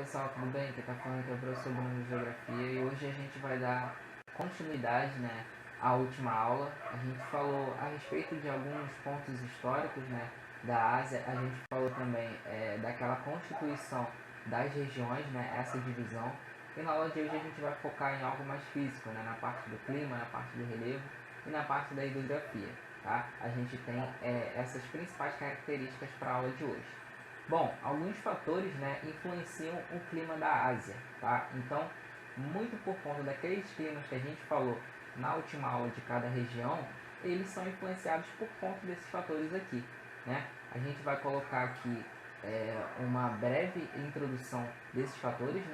pessoal, tudo bem? Quem está falando aqui é o professor Bruno de Geografia e hoje a gente vai dar continuidade, à última aula. A gente falou a respeito de alguns pontos históricos, da Ásia. A gente falou também daquela constituição das regiões, essa divisão. E na aula de hoje a gente vai focar em algo mais físico, na parte do clima, na parte do relevo e na parte da hidrografia. Tá? A gente tem essas principais características para a aula de hoje. Bom, alguns fatores influenciam o clima da Ásia, tá? Então, muito por conta daqueles climas que a gente falou na última aula de cada região, eles são influenciados por conta desses fatores aqui, né? A gente vai colocar aqui uma breve introdução desses fatores,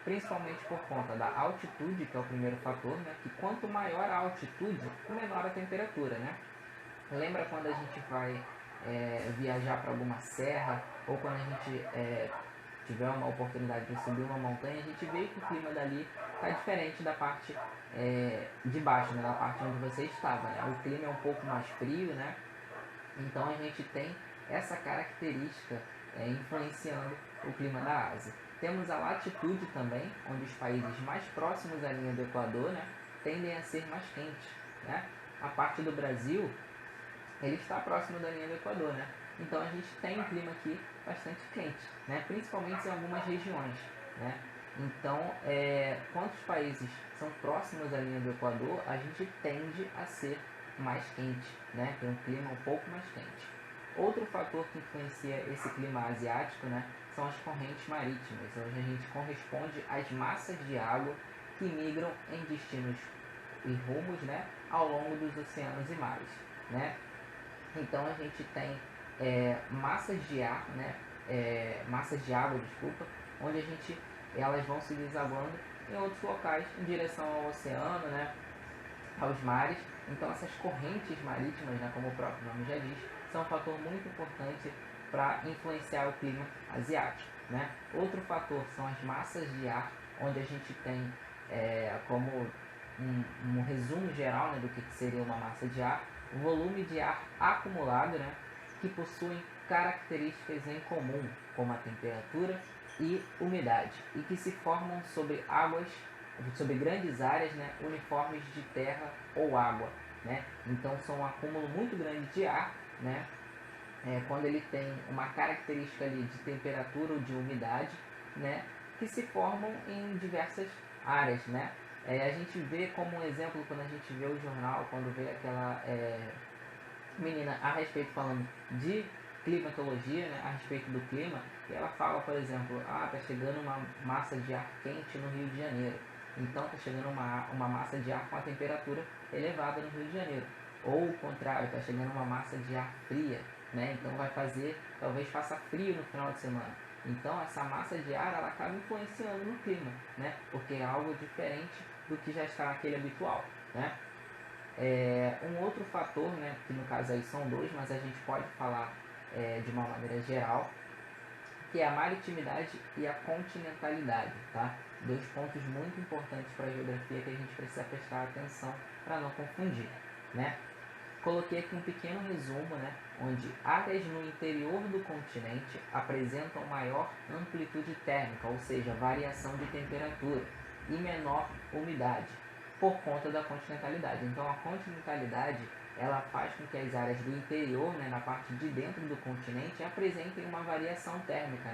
principalmente por conta da altitude, que é o primeiro fator, que quanto maior a altitude, menor a temperatura, Lembra quando a gente vai viajar para alguma serra ou quando a gente tiver uma oportunidade de subir uma montanha, a gente vê que o clima dali está diferente da parte de baixo, da parte onde você estava. O clima é um pouco mais frio, então a gente tem essa característica influenciando o clima da Ásia. Temos a latitude também, onde os países mais próximos à linha do Equador tendem a ser mais quentes. A parte do Brasil, ele está próximo da linha do Equador, Então a gente tem um clima aqui bastante quente, principalmente em algumas regiões, Então, quantos países são próximos à linha do Equador, a gente tende a ser mais quente, Tem um clima um pouco mais quente. Outro fator que influencia esse clima asiático, são as correntes marítimas, onde a gente corresponde às massas de água que migram em destinos e rumos, ao longo dos oceanos e mares, Então a gente tem massas de ar, massas de água, desculpa, onde elas vão se desaguando em outros locais em direção ao oceano, aos mares. Então essas correntes marítimas, como o próprio nome já diz, são um fator muito importante para influenciar o clima asiático, Outro fator são as massas de ar, onde a gente tem como um resumo geral do que seria uma massa de ar, o volume de ar acumulado, que possuem características em comum, como a temperatura e umidade, e que se formam sobre grandes áreas uniformes de terra ou água. Então são um acúmulo muito grande de ar, quando ele tem uma característica ali de temperatura ou de umidade, que se formam em diversas áreas, a gente vê como um exemplo quando a gente vê o jornal, quando vê aquela menina a respeito falando de climatologia, a respeito do clima, e ela fala, por exemplo, está chegando uma massa de ar quente no Rio de Janeiro, então está chegando uma massa de ar com a temperatura elevada no Rio de Janeiro, ou o contrário, está chegando uma massa de ar fria, então talvez faça frio no final de semana. Então essa massa de ar ela acaba influenciando no clima, porque é algo diferente do que já está naquele habitual, um outro fator, que no caso aí são dois, mas a gente pode falar de uma maneira geral, que é a maritimidade e a continentalidade, tá? Dois pontos muito importantes para a geografia que a gente precisa prestar atenção para não confundir, Coloquei aqui um pequeno resumo, onde áreas no interior do continente apresentam maior amplitude térmica, ou seja, variação de temperatura, e menor umidade, por conta da continentalidade. Então a continentalidade ela faz com que as áreas do interior, na parte de dentro do continente, apresentem uma variação térmica,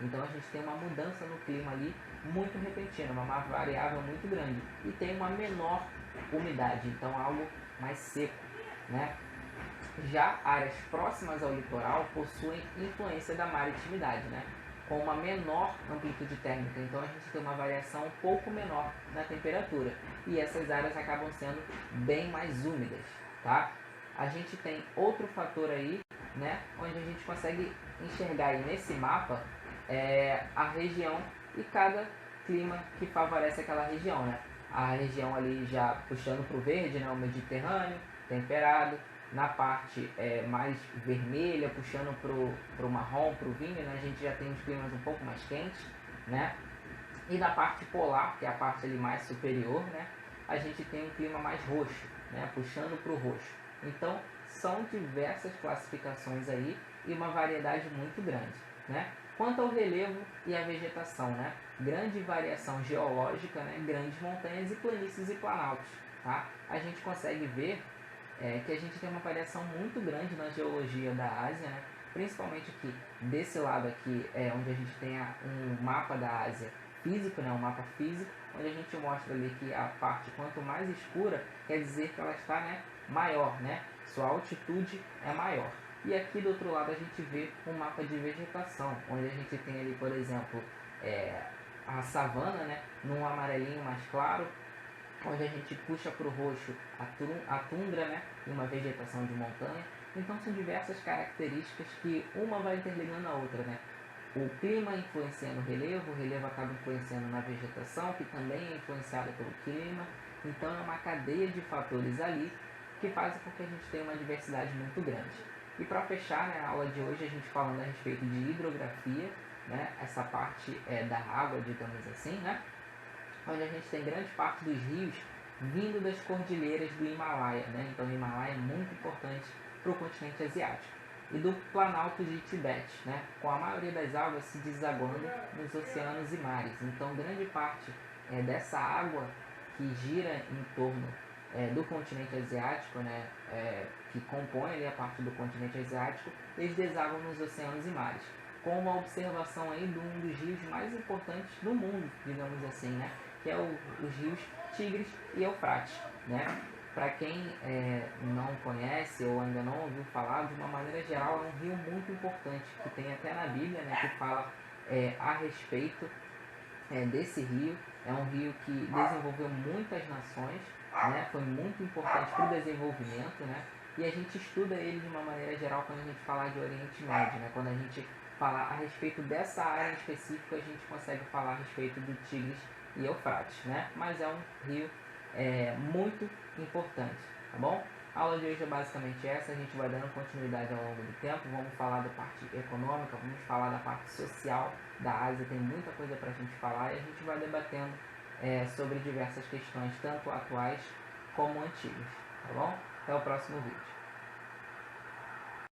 Então a gente tem uma mudança no clima ali muito repentina, uma variável muito grande, e tem uma menor umidade, então algo mais seco, Já áreas próximas ao litoral possuem influência da maritimidade, com uma menor amplitude térmica, então a gente tem uma variação um pouco menor na temperatura, e essas áreas acabam sendo bem mais úmidas, tá? A gente tem outro fator aí, onde a gente consegue enxergar aí nesse mapa a região e cada clima que favorece aquela região, A região ali já puxando para o verde, o Mediterrâneo, temperado, na parte mais vermelha, puxando para o marrom, para o vinho, a gente já tem os climas um pouco mais quentes, E na parte polar, que é a parte ali mais superior, a gente tem um clima mais roxo, puxando para o roxo. Então, são diversas classificações aí e uma variedade muito grande, Quanto ao relevo e à vegetação, né? Grande variação geológica, né? Grandes montanhas e planícies e planaltos, tá? A gente consegue ver que a gente tem uma variação muito grande na geologia da Ásia, né? Principalmente aqui, desse lado aqui, onde a gente tem um mapa da Ásia físico, né? Um mapa físico, onde a gente mostra ali que a parte quanto mais escura, quer dizer que ela está, né, maior, né? Sua altitude é maior. E aqui do outro lado a gente vê um mapa de vegetação, onde a gente tem ali, por exemplo, a savana, né, num amarelinho mais claro, onde a gente puxa para o roxo a tundra, né, e uma vegetação de montanha. Então são diversas características que uma vai interligando a outra, né? O clima influencia no relevo, o relevo acaba influenciando na vegetação, que também é influenciada pelo clima. Então é uma cadeia de fatores ali que fazem com que a gente tenha uma diversidade muito grande. E para fechar, né, a aula de hoje, a gente falando a respeito de hidrografia, né, essa parte da água, digamos assim, né, onde a gente tem grande parte dos rios vindo das cordilheiras do Himalaia, né? Então o Himalaia é muito importante para o continente asiático. E do Planalto de Tibete, né? Com a maioria das águas se desaguando nos oceanos e mares. Então grande parte dessa água que gira em torno do continente asiático, né? Que compõe ali a parte do continente asiático, eles desaguam nos oceanos e mares. Com uma observação aí de um dos rios mais importantes do mundo, digamos assim, né? Que é os rios Tigres e Eufrates, né? Para quem não conhece ou ainda não ouviu falar, de uma maneira geral é um rio muito importante, que tem até na Bíblia, né, que fala a respeito desse rio. É um rio que desenvolveu muitas nações, né? Foi muito importante para o desenvolvimento, né? E a gente estuda ele de uma maneira geral quando a gente fala de Oriente Médio, né? Quando a gente fala a respeito dessa área em específico, a gente consegue falar a respeito do Tigres e Eufrates, né? Mas é um rio muito importante, tá bom? A aula de hoje é basicamente essa, a gente vai dando continuidade ao longo do tempo, vamos falar da parte econômica, vamos falar da parte social da Ásia, tem muita coisa para a gente falar e a gente vai debatendo sobre diversas questões, tanto atuais como antigas, tá bom? Até o próximo vídeo.